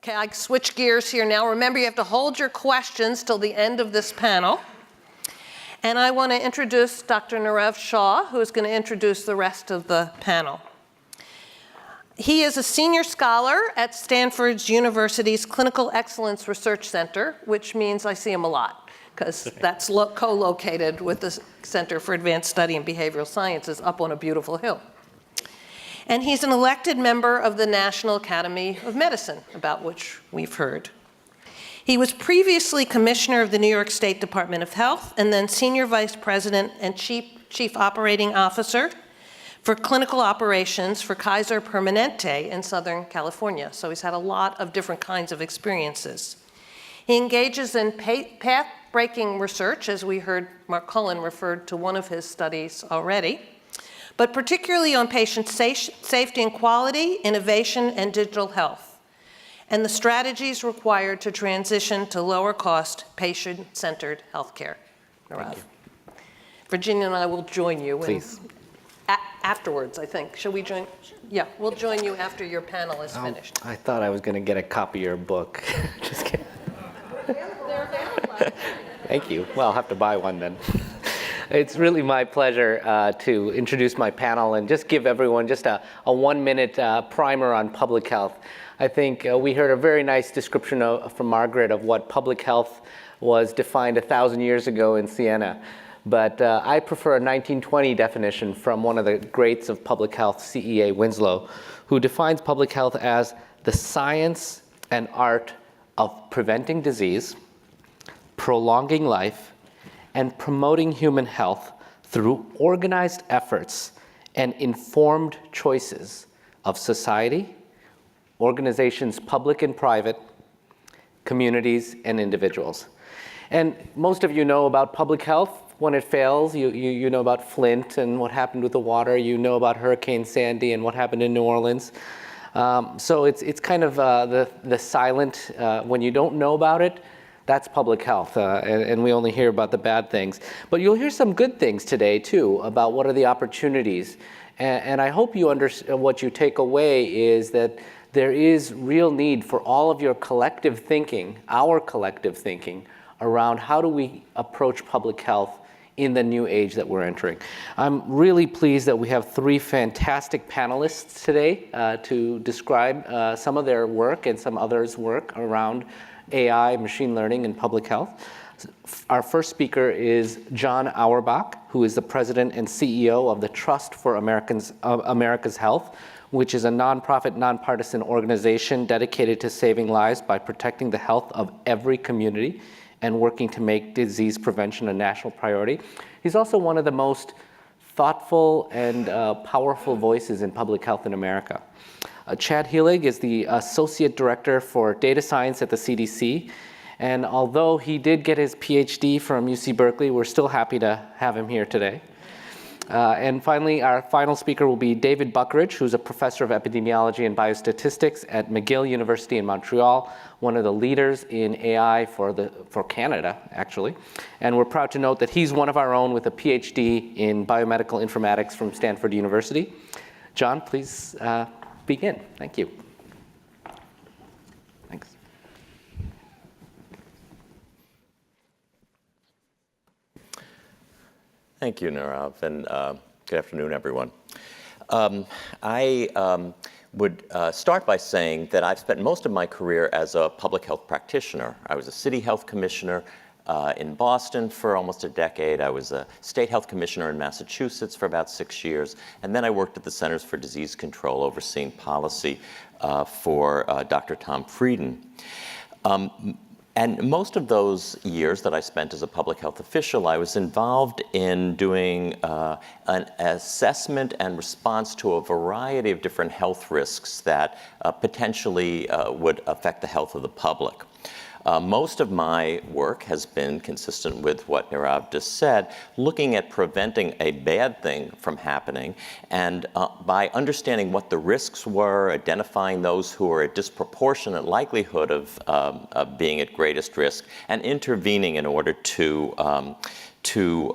Okay, I switch gears here now. Remember, you have to hold your questions till the end of this panel. And I want to introduce Dr. Nirav Shah, who is going to introduce the rest of the panel. He is a senior scholar at Stanford University's Clinical Excellence Research Center, which means I see him a lot, because that's co-located with the Center for Advanced Study in Behavioral Sciences up on a beautiful hill. And he's an elected member of the National Academy of Medicine, about which we've heard. He was previously commissioner of the New York State Department of Health, and then senior vice president and chief operating officer for clinical operations for Kaiser Permanente in Southern California. So he's had a lot of different kinds of experiences. He engages in path-breaking research, as we heard Mark Cullen referred to one of his studies already, but particularly on patient safety and quality, innovation, and digital health, and the strategies required to transition to lower-cost, patient-centered healthcare. Nirav. Virginia and I will join you. Please. Afterwards, I think. Shall we join? Yeah, we'll join you after your panel is finished. I thought I was going to get a copy of your book. Just kidding. They're available. Thank you. Well, I'll have to buy one then. It's really my pleasure to introduce my panel and just give everyone just a 1-minute primer on public health. I think we heard a very nice description from Margaret of what public health was defined 1,000 years ago in Siena. But I prefer a 1920 definition from one of the greats of public health, C.E.A. Winslow, who defines public health as the science and art of preventing disease, prolonging life, and promoting human health through organized efforts and informed choices of society, organizations public and private, communities, and individuals. And most of you know about public health. When it fails, you know about Flint and what happened with the water. You know about Hurricane Sandy and what happened in New Orleans. So it's kind of the silent, when you don't know about it, that's public health, and we only hear about the bad things. But you'll hear some good things today, too, about what are the opportunities. And I hope you understand what you take away is that there is real need for all of your collective thinking, our collective thinking, around how do we approach public health in the new age that we're entering. I'm really pleased that we have 3 fantastic panelists today to describe some of their work and some others' work around AI, machine learning, and public health. Our first speaker is John Auerbach, who is the president and CEO of the Trust for America's Health, which is a nonprofit, nonpartisan organization dedicated to saving lives by protecting the health of every community and working to make disease prevention a national priority. He's also one of the most thoughtful and powerful voices in public health in America. Chad Heilig is the Associate Director for Data Science at the CDC. And although he did get his PhD from UC Berkeley, we're still happy to have him here today. And finally, our final speaker will be David Buckeridge, who's a professor of epidemiology and biostatistics at McGill University in Montreal, one of the leaders in AI for Canada, actually. And we're proud to note that he's one of our own with a PhD in biomedical informatics from Stanford University. John, please begin. Thank you. Thanks. Thank you, Nirav, and good afternoon, everyone. I would start by saying that I've spent most of my career as a public health practitioner. I was a city health commissioner in Boston for almost a decade. I was a state health commissioner in Massachusetts for about 6 years, and then I worked at the Centers for Disease Control overseeing policy for Dr. Tom Frieden. And most of those years that I spent as a public health official, I was involved in doing an assessment and response to a variety of different health risks that potentially would affect the health of the public. Most of my work has been consistent with what Nirav just said, looking at preventing a bad thing from happening, and by understanding what the risks were, identifying those who are at disproportionate likelihood of being at greatest risk, and intervening in order to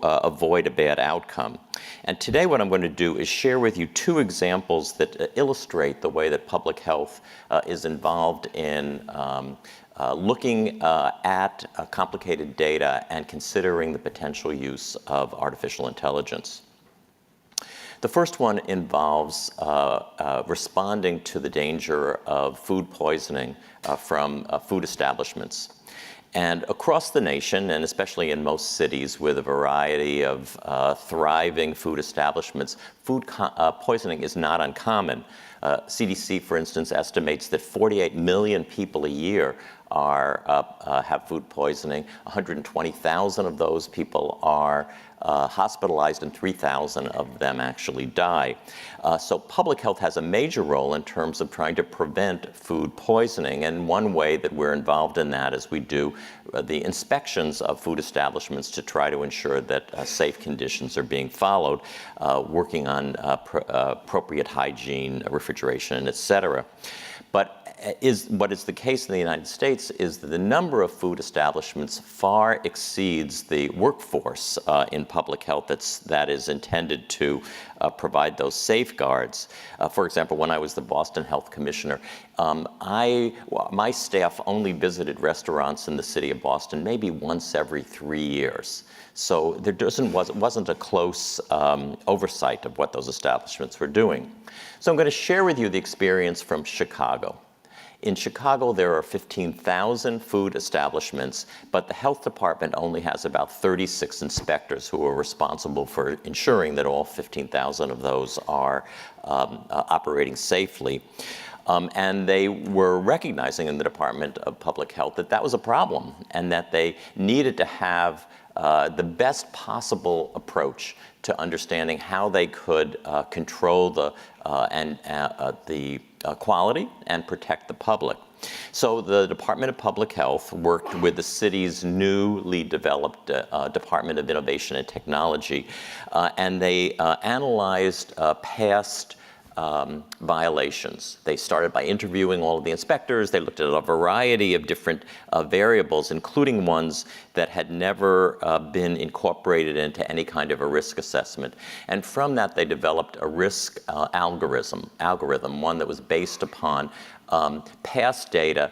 avoid a bad outcome. And today what I'm going to do is share with you two examples that illustrate the way that public health is involved in looking at complicated data and considering the potential use of artificial intelligence. The first one involves responding to the danger of food poisoning from food establishments. And across the nation, and especially in most cities with a variety of thriving food establishments, food poisoning is not uncommon. CDC, for instance, estimates that 48 million people a year have food poisoning. 120,000 of those people are hospitalized, and 3,000 of them actually die. So public health has a major role in terms of trying to prevent food poisoning, and one way that we're involved in that is we do the inspections of food establishments to try to ensure that safe conditions are being followed, working on appropriate hygiene, refrigeration, et cetera. But what is the case in the United States is that the number of food establishments far exceeds the workforce in public health that is intended to provide those safeguards. For example, when I was the Boston Health Commissioner, my staff only visited restaurants in the city of Boston maybe once every 3 years. So there wasn't a close oversight of what those establishments were doing. So I'm going to share with you the experience from Chicago. In Chicago, there are 15,000 food establishments, but the health department only has about 36 inspectors who are responsible for ensuring that all 15,000 of those are operating safely. And they were recognizing in the Department of Public Health that that was a problem, and that they needed to have the best possible approach to understanding how they could control the quality and protect the public. So the Department of Public Health worked with the city's newly developed Department of Innovation and Technology, and they analyzed past violations. They started by interviewing all of the inspectors. They looked at a variety of different variables, including ones that had never been incorporated into any kind of a risk assessment. And from that, they developed a risk algorithm, one that was based upon past data,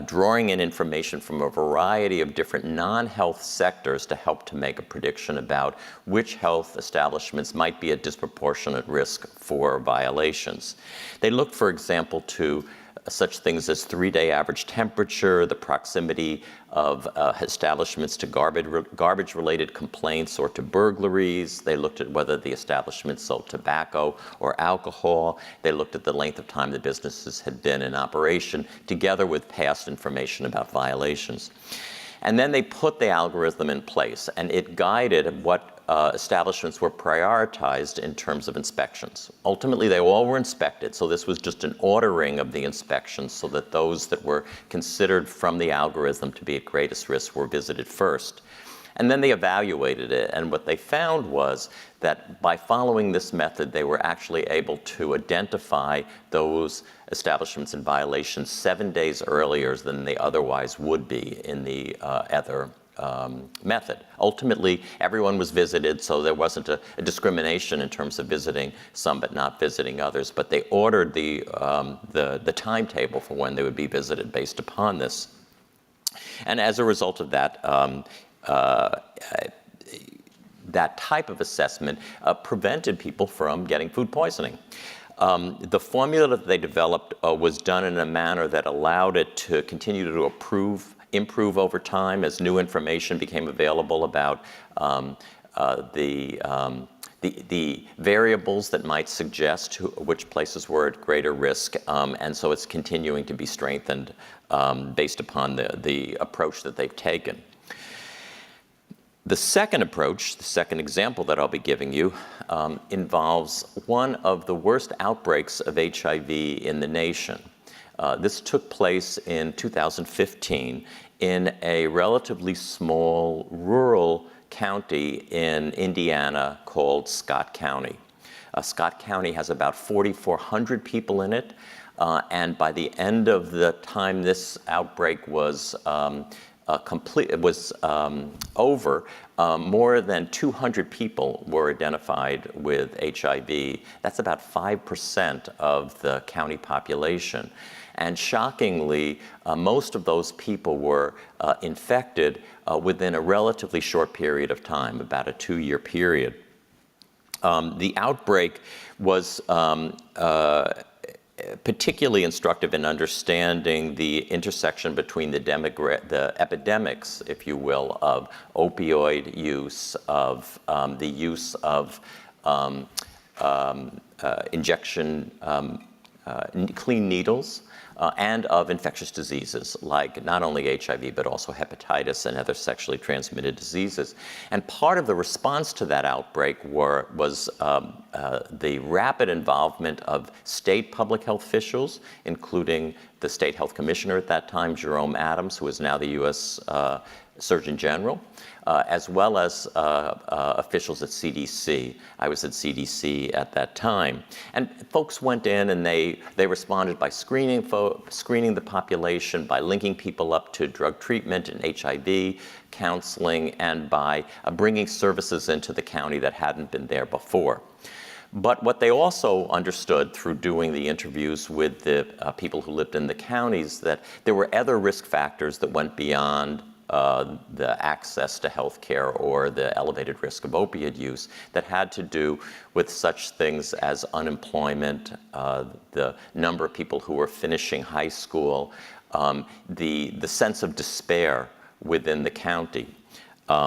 drawing in information from a variety of different non-health sectors to help to make a prediction about which health establishments might be at disproportionate risk for violations. They looked, for example, to such things as 3-day average temperature, the proximity of establishments to garbage-related complaints or to burglaries. They looked at whether the establishment sold tobacco or alcohol. They looked at the length of time the businesses had been in operation, together with past information about violations. And then they put the algorithm in place, and it guided what establishments were prioritized in terms of inspections. Ultimately, they all were inspected, so this was just an ordering of the inspections so that those that were considered from the algorithm to be at greatest risk were visited first. And then they evaluated it, and what they found was that by following this method, they were actually able to identify those establishments in violation 7 days earlier than they otherwise would be in the other method. Ultimately, everyone was visited, so there wasn't a discrimination in terms of visiting some but not visiting others, but they ordered the timetable for when they would be visited based upon this. And as a result of that, that type of assessment prevented people from getting food poisoning. The formula that they developed was done in a manner that allowed it to continue to improve over time as new information became available about the variables that might suggest which places were at greater risk, and so it's continuing to be strengthened based upon the approach that they've taken. The second approach, the second example that I'll be giving you, involves one of the worst outbreaks of HIV in the nation. This took place in 2015 in a relatively small rural county in Indiana called Scott County. Scott County has about 4,400 people in it, and by the end of the time this outbreak was over, more than 200 people were identified with HIV. That's about 5% of the county population. And shockingly, most of those people were infected within a relatively short period of time, about a 2-year period. The outbreak was particularly instructive in understanding the intersection between the epidemics, if you will, of opioid use, of the use of injection clean needles, and of infectious diseases like not only HIV, but also hepatitis and other sexually transmitted diseases. And part of the response to that outbreak was the rapid involvement of state public health officials, including the state health commissioner at that time, Jerome Adams, who is now the U.S. Surgeon General, as well as officials at CDC. I was at CDC at that time. And folks went in and they responded by screening the population, by linking people up to drug treatment and HIV counseling, and by bringing services into the county that hadn't been there before. But what they also understood through doing the interviews with the people who lived in the counties, that there were other risk factors that went beyond the access to health care or the elevated risk of opioid use that had to do with such things as unemployment, the number of people who were finishing high school, the sense of despair within the county.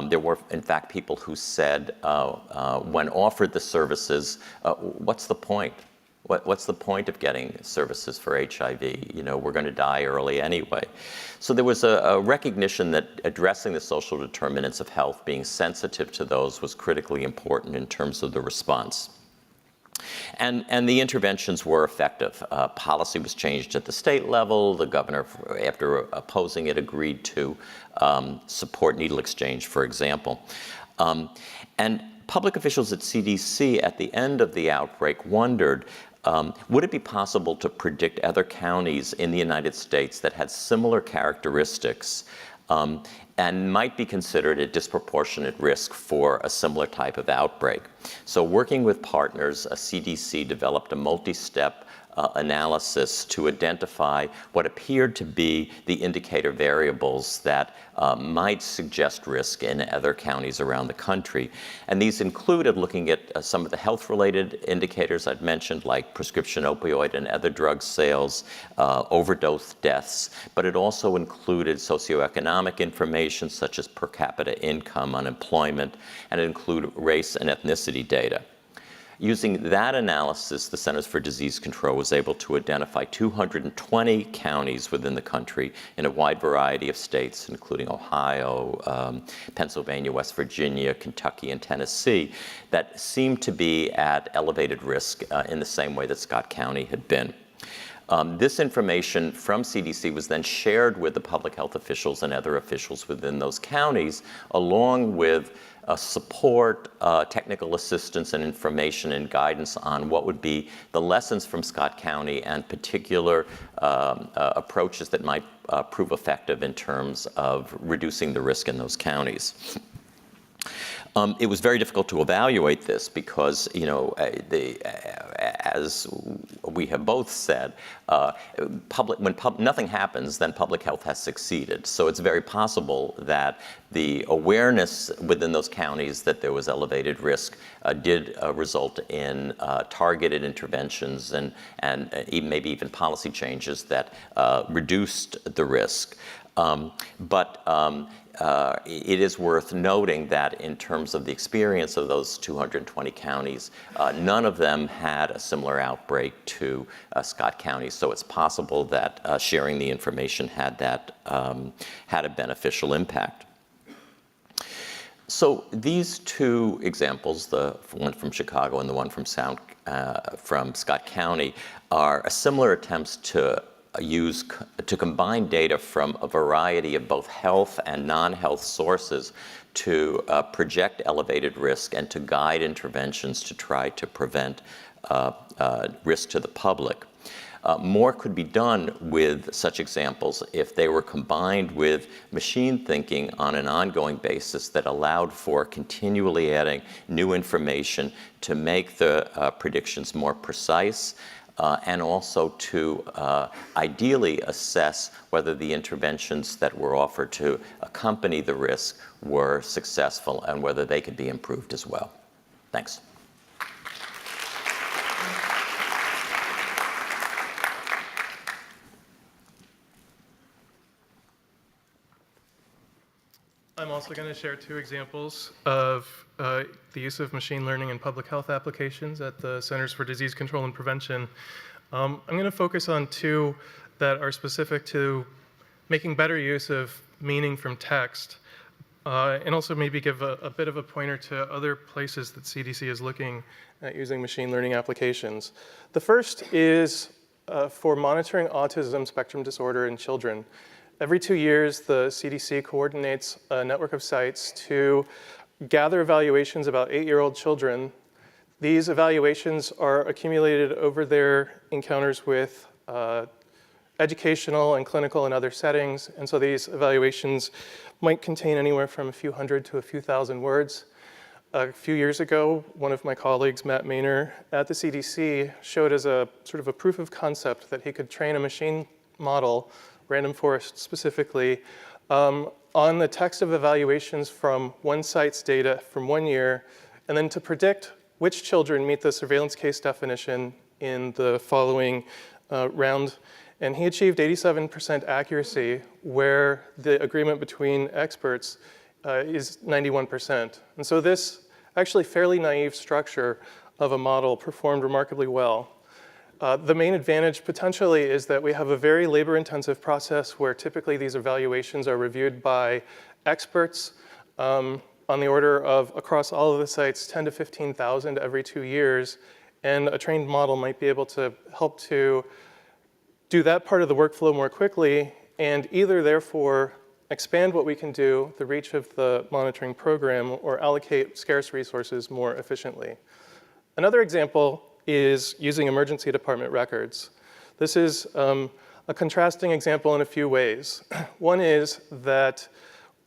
There were, in fact, people who said, when offered the services, what's the point? What's the point of getting services for HIV? You know, we're going to die early anyway. So there was a recognition that addressing the social determinants of health, being sensitive to those, was critically important in terms of the response. And the interventions were effective. Policy was changed at the state level. The governor, after opposing it, agreed to support needle exchange, for example. And public officials at CDC at the end of the outbreak wondered, would it be possible to predict other counties in the United States that had similar characteristics and might be considered a disproportionate risk for a similar type of outbreak? So working with partners, CDC developed a multi-step analysis to identify what appeared to be the indicator variables that might suggest risk in other counties around the country. And these included looking at some of the health-related indicators I've mentioned, like prescription opioid and other drug sales, overdose deaths, but it also included socioeconomic information such as per capita income, unemployment, and it included race and ethnicity data. Using that analysis, the Centers for Disease Control was able to identify 220 counties within the country in a wide variety of states, including Ohio, Pennsylvania, West Virginia, Kentucky, and Tennessee, that seemed to be at elevated risk in the same way that Scott County had been. This information from CDC was then shared with the public health officials and other officials within those counties, along with support, technical assistance, and information and guidance on what would be the lessons from Scott County and particular approaches that might prove effective in terms of reducing the risk in those counties. It was very difficult to evaluate this because, you know, as we have both said, when nothing happens, then public health has succeeded. So it's very possible that the awareness within those counties that there was elevated risk did result in targeted interventions and maybe even policy changes that reduced the risk. It is worth noting that in terms of the experience of those 220 counties, none of them had a similar outbreak to Scott County. So it's possible that sharing the information had a beneficial impact. So these two examples, the one from Chicago and the one from Scott County, are similar attempts to to combine data from a variety of both health and non-health sources to project elevated risk and to guide interventions to try to prevent risk to the public. More could be done with such examples if they were combined with machine thinking on an ongoing basis that allowed for continually adding new information to make the predictions more precise, and also to ideally assess whether the interventions that were offered to accompany the risk were successful and whether they could be improved as well. Thanks. I'm also going to share two examples of the use of machine learning in public health applications at the Centers for Disease Control and Prevention. I'm going to focus on two that are specific to making better use of meaning from text, and also maybe give a bit of a pointer to other places that CDC is looking at using machine learning applications. The first is for monitoring autism spectrum disorder in children. Every 2 years, the CDC coordinates a network of sites to gather evaluations about 8-year-old children. These evaluations are accumulated over their encounters with educational and clinical and other settings, and so these evaluations might contain anywhere from a few hundred to a few thousand words. A few years ago, one of my colleagues, Matt Maynor, at the CDC showed as a sort of a proof of concept that he could train a machine model, random forest specifically, on the text of evaluations from one site's data from 1 year, and then to predict which children meet the surveillance case definition in the following round. And he achieved 87% accuracy, where the agreement between experts is 91%. And so this actually fairly naive structure of a model performed remarkably well. The main advantage potentially is that we have a very labor-intensive process where typically these evaluations are reviewed by experts on the order of, across all of the sites, 10 to 15,000 every 2 years. And a trained model might be able to help to do that part of the workflow more quickly and either therefore expand what we can do, the reach of the monitoring program, or allocate scarce resources more efficiently. Another example is using emergency department records. This is a contrasting example in a few ways. One is that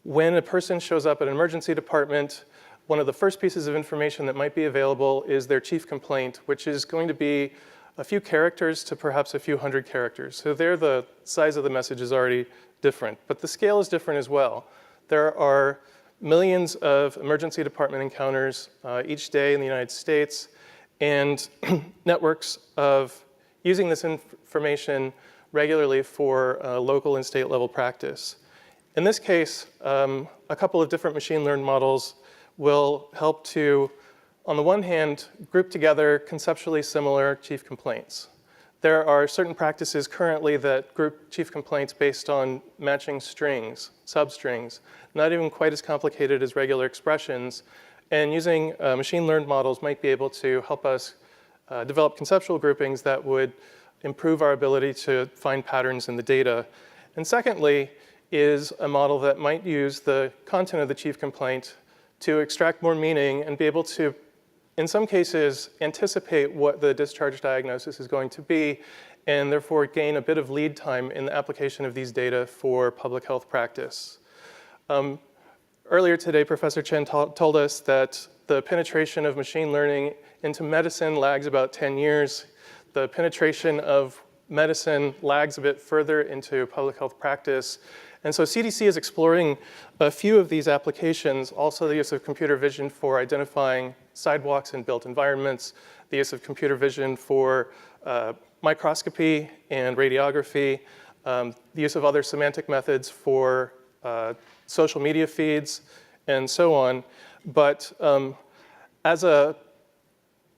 when a person shows up at an emergency department, one of the first pieces of information that might be available is their chief complaint, which is going to be a few characters to perhaps a few hundred characters. So there the size of the message is already different, but the scale is different as well. There are millions of emergency department encounters each day in the United States, and networks of using this information regularly for local and state level practice. In this case, a couple of different machine learned models will help to, on the one hand, group together conceptually similar chief complaints. There are certain practices currently that group chief complaints based on matching strings, substrings, not even quite as complicated as regular expressions. And using machine learned models might be able to help us develop conceptual groupings that would improve our ability to find patterns in the data. And secondly is a model that might use the content of the chief complaint to extract more meaning and be able to, in some cases, anticipate what the discharge diagnosis is going to be, and therefore gain a bit of lead time in the application of these data for public health practice. Earlier today, Professor Chen told us that the penetration of machine learning into medicine lags about 10 years. The penetration of medicine lags a bit further into public health practice. And so CDC is exploring a few of these applications, also the use of computer vision for identifying sidewalks in built environments, the use of computer vision for microscopy and radiography, the use of other semantic methods for social media feeds, and so on. But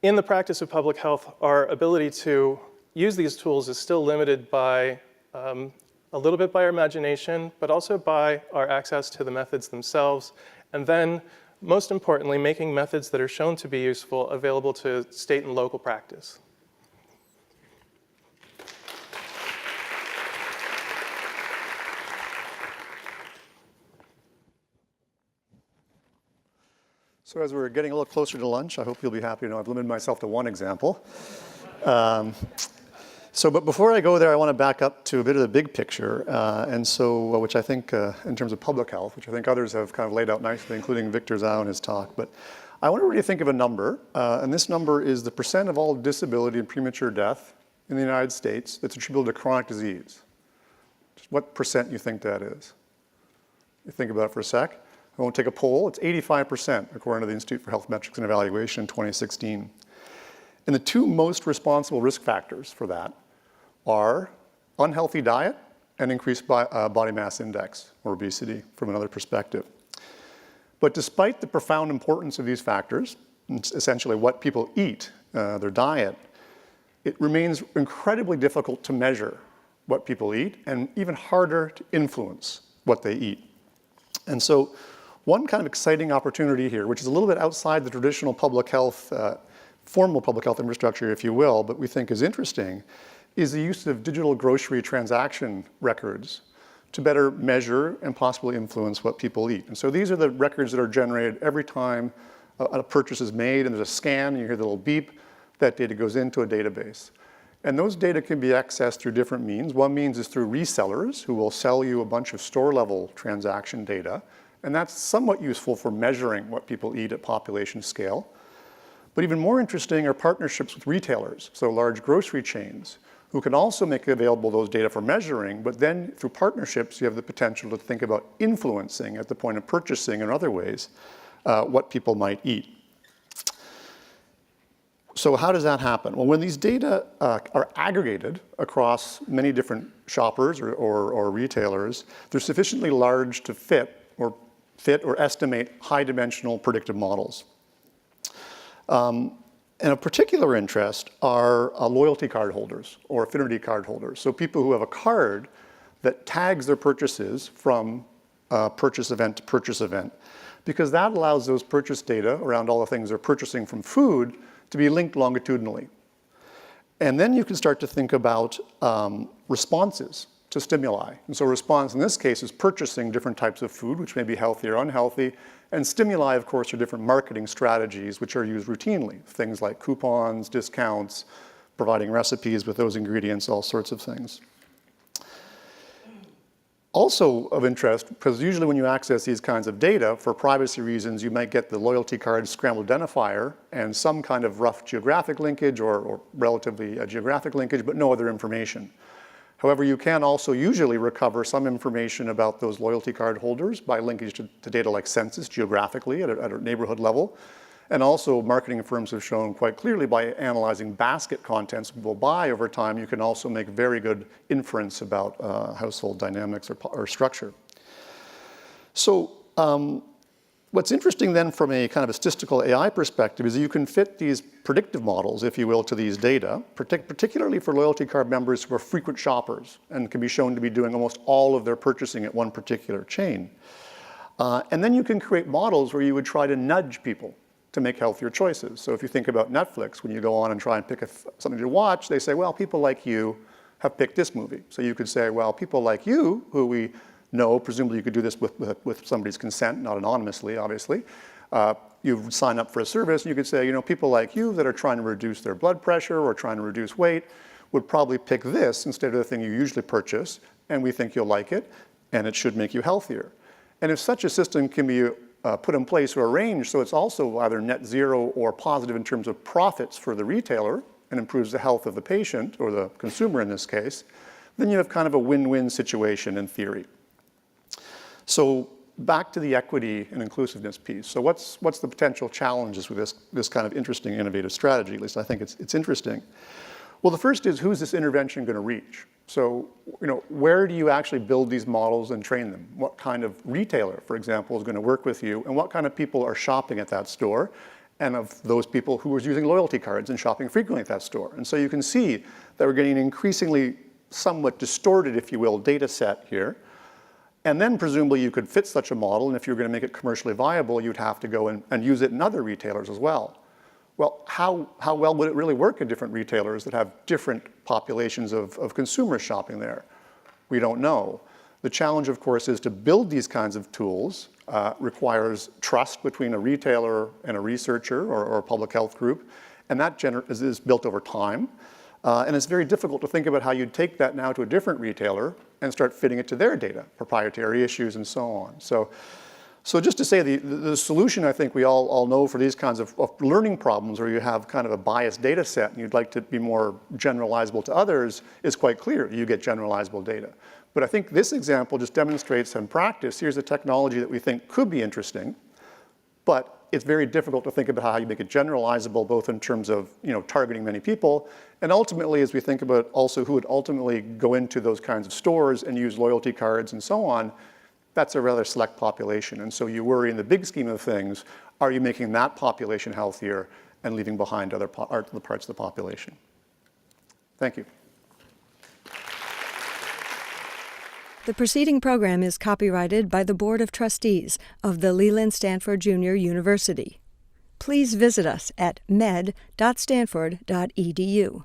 in the practice of public health, our ability to use these tools is still limited by a little bit by our imagination, but also by our access to the methods themselves. And then, most importantly, making methods that are shown to be useful available to state and local practice. So as we're getting a little closer to lunch, I hope you'll be happy to know I've limited myself to one example. But before I go there, I want to back up to a bit of the big picture, which I think, in terms of public health, which I think others have kind of laid out nicely, including Victor Zhao in his talk. But I want to really think of a number, and this number is the percent of all disability and premature death in the United States that's attributable to chronic disease. Just what percent you think that is? You think about it for a sec. I won't take a poll. It's 85%, according to the Institute for Health Metrics and Evaluation in 2016. And the two most responsible risk factors for that are unhealthy diet and increased body mass index, or obesity, from another perspective. But despite the profound importance of these factors, essentially what people eat, their diet, it remains incredibly difficult to measure what people eat and even harder to influence what they eat. And so one kind of exciting opportunity here, which is a little bit outside the traditional public health, formal public health infrastructure, if you will, but we think is interesting, is the use of digital grocery transaction records to better measure and possibly influence what people eat. And so these are the records that are generated every time a purchase is made, and there's a scan, and you hear the little beep. That data goes into a database. And those data can be accessed through different means. One means is through resellers who will sell you a bunch of store-level transaction data. And that's somewhat useful for measuring what people eat at population scale. But even more interesting are partnerships with retailers, so large grocery chains, who can also make available those data for measuring, but then through partnerships, you have the potential to think about influencing at the point of purchasing in other ways what people might eat. So how does that happen? Well, when these data are aggregated across many different shoppers or retailers, they're sufficiently large to fit or estimate high-dimensional predictive models. And of particular interest are loyalty card holders or affinity card holders. So people who have a card that tags their purchases from purchase event to purchase event, because that allows those purchase data around all the things they're purchasing from food to be linked longitudinally. And then you can start to think about responses to stimuli. And so response in this case is purchasing different types of food, which may be healthy or unhealthy. And stimuli, of course, are different marketing strategies which are used routinely. Things like coupons, discounts, providing recipes with those ingredients, all sorts of things. Also of interest, because usually when you access these kinds of data, for privacy reasons, you might get the loyalty card scrambled identifier and some kind of rough geographic linkage or relatively geographic linkage, but no other information. However, you can also usually recover some information about those loyalty card holders by linkage to data like census geographically at a neighborhood level. And also marketing firms have shown quite clearly by analyzing basket contents people buy over time, you can also make very good inference about household dynamics or structure. So what's interesting then from a kind of a statistical AI perspective is that you can fit these predictive models, if you will, to these data, particularly for loyalty card members who are frequent shoppers and can be shown to be doing almost all of their purchasing at one particular chain. And then you can create models where you would try to nudge people to make healthier choices. So if you think about Netflix, when you go on and try and pick something to watch, they say, well, people like you have picked this movie. So you could say, well, people like you, who we know, presumably you could do this with somebody's consent, not anonymously, obviously. You sign up for a service, and you could say, people like you that are trying to reduce their blood pressure or trying to reduce weight would probably pick this instead of the thing you usually purchase, and we think you'll like it, and it should make you healthier. And if such a system can be put in place or arranged so it's also either net zero or positive in terms of profits for the retailer and improves the health of the patient or the consumer in this case, then you have kind of a win-win situation in theory. So back to the equity and inclusiveness piece. So what's the potential challenges with this kind of interesting, innovative strategy? At least I think it's interesting. Well, the first is, who's this intervention going to reach? So, where do you actually build these models and train them? What kind of retailer, for example, is going to work with you? And what kind of people are shopping at that store? And of those people who are using loyalty cards and shopping frequently at that store. And so you can see that we're getting an increasingly somewhat distorted, if you will, data set here. And then presumably you could fit such a model, and if you're going to make it commercially viable, you'd have to go and use it in other retailers as well. Well, how well would it really work in different retailers that have different populations of consumers shopping there? We don't know. The challenge, of course, is to build these kinds of tools requires trust between a retailer and a researcher or a public health group, and that is built over time. And it's very difficult to think about how you'd take that now to a different retailer and start fitting it to their data, proprietary issues and so on. So just to say, the solution I think we all know for these kinds of learning problems where you have kind of a biased data set and you'd like to be more generalizable to others is quite clear. You get generalizable data. But I think this example just demonstrates in practice, here's a technology that we think could be interesting, but it's very difficult to think about how you make it generalizable, both in terms of targeting many people, and ultimately as we think about also who would ultimately go into those kinds of stores and use loyalty cards and so on, that's a rather select population. And so you worry in the big scheme of things, are you making that population healthier and leaving behind other parts of the population? Thank you. The preceding program is copyrighted by the Board of Trustees of the Leland Stanford Junior University. Please visit us at med.stanford.edu.